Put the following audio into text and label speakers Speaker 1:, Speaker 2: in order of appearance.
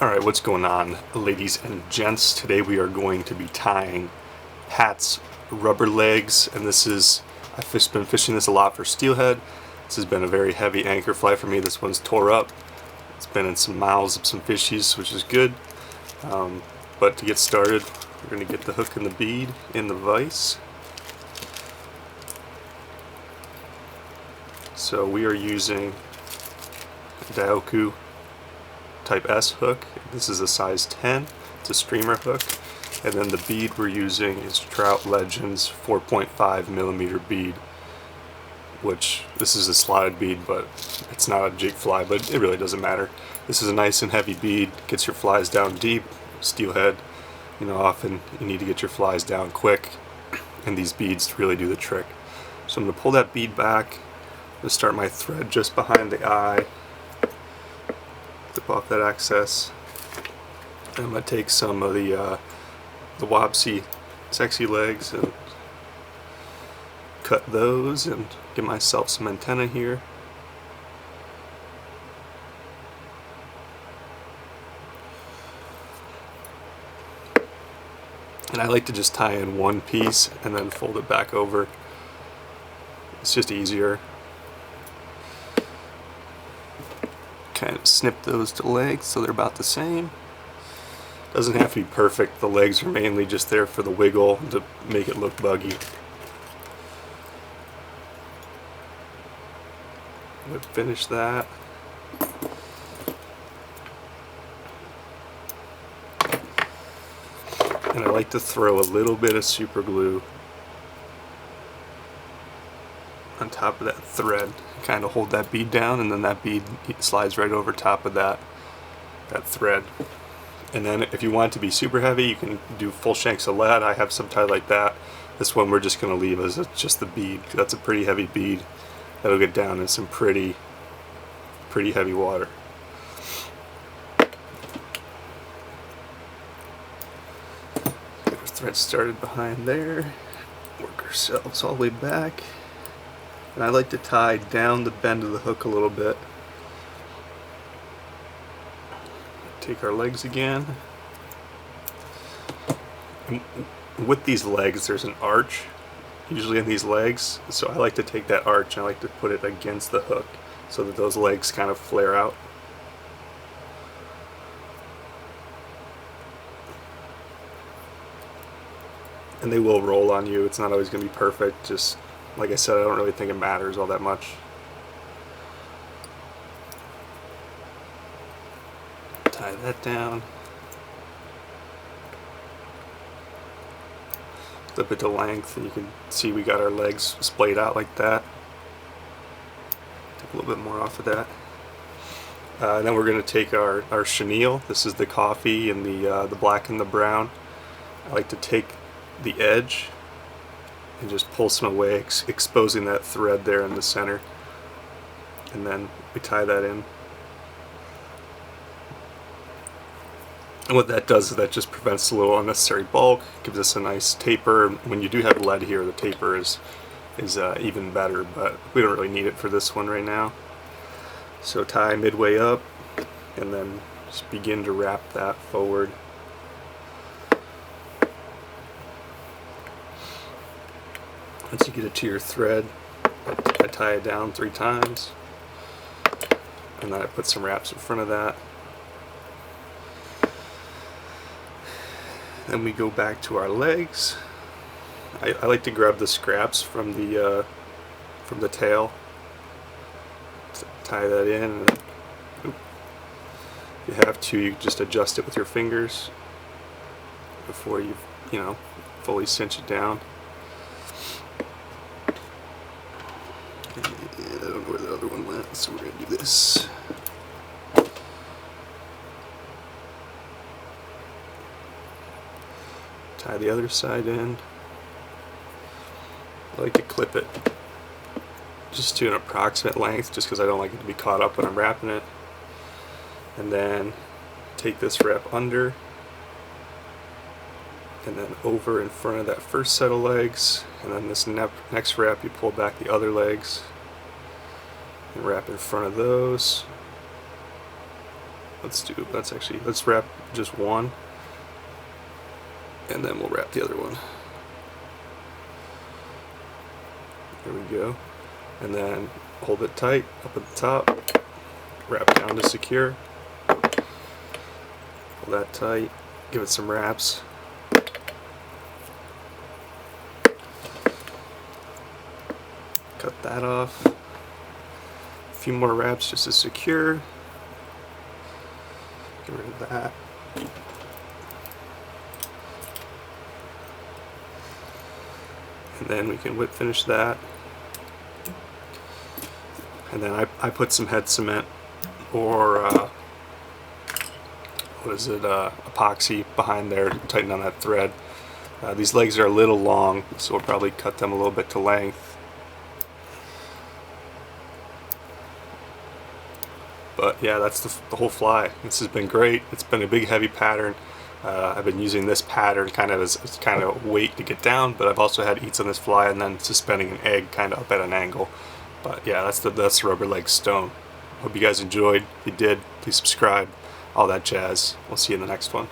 Speaker 1: Alright, what's going on, ladies and gents? Today we are going to be tying Hat's rubber legs, and this is, I've been fishing this a lot for steelhead. This has been a very heavy anchor fly for me. This one's tore up. It's been in some mouths of some fishies, which is good. But to get started, we're going to get the hook and the bead in the vise. So we are using Daoku Type S hook. This is a size 10. It's a streamer hook. And then the bead we're using is Trout Legends 4.5 millimeter bead, which this is a slotted bead, but it's not a jig fly, but it really doesn't matter. This is a nice and heavy bead, gets your flies down deep. Steelhead, you know, often you need to get your flies down quick, and these beads really do the trick. So I'm going to pull that bead back. I'm going to start my thread just behind the eye. Clip off that excess. And I'm going to take some of the Wapsi sexy legs and cut those and give myself some antenna here. And I like to just tie in one piece and then fold it back over. It's just easier. Kind of snip those to legs so they're about the same. Doesn't have to be perfect. The legs are mainly just there for the wiggle to make it look buggy. I'm gonna finish that. And I like to throw a little bit of super glue on top of that thread, kind of hold that bead down, and then that bead slides right over top of that thread. And then if you want it to be super heavy, you can do full shanks of lead. I have some tied like that. This one we're just going to leave as just the bead. That's a pretty heavy bead that'll get down in some pretty heavy water. Get our thread started behind there. Work ourselves all the way back. And I like to tie down the bend of the hook a little bit. Take our legs again. And with these legs, there's an arch, usually in these legs, so I like to take that arch and I like to put it against the hook so that those legs kind of flare out. And they will roll on you. It's not always going to be perfect. Just like I said, I don't really think it matters all that much. Tie that down. Flip it to length, and you can see we got our legs splayed out like that. Take a little bit more off of that. And then we're going to take our chenille. This is the coffee and the black and the brown. I like to take the edge and just pull some away, exposing that thread there in the center. And then we tie that in. And what that does is that just prevents a little unnecessary bulk, gives us a nice taper. When you do have lead here, the taper is even better, but we don't really need it for this one right now. So tie midway up, and then just begin to wrap that forward. Once you get it to your thread, I tie it down 3 times, and then I put some wraps in front of that. Then we go back to our legs. I like to grab the scraps from the tail, tie that in. And if you have to, you just adjust it with your fingers before you fully cinch it down. I don't know where the other one went, so we're going to do this. Tie the other side in. I like to clip it just to an approximate length, just because I don't like it to be caught up when I'm wrapping it. And then take this wrap under, and then over in front of that first set of legs, and then this next wrap you pull back the other legs and wrap in front of those, let's wrap just one, and then we'll wrap the other one. There we go. And then hold it tight up at the top, wrap down to secure. Pull that tight, give it some wraps. Cut that off. A few more wraps just to secure. Get rid of that. And then we can whip finish that. And then I put some head cement or epoxy behind there to tighten on that thread. These legs are a little long, so we'll probably cut them a little bit to length. But yeah, that's the whole fly. This has been great. It's been a big heavy pattern. I've been using this pattern kind of as kind of weight to get down, but I've also had eats on this fly and then suspending an egg kind of up at an angle. But yeah, that's the rubber leg stone. Hope you guys enjoyed. If you did, please subscribe. All that jazz. We'll see you in the next one.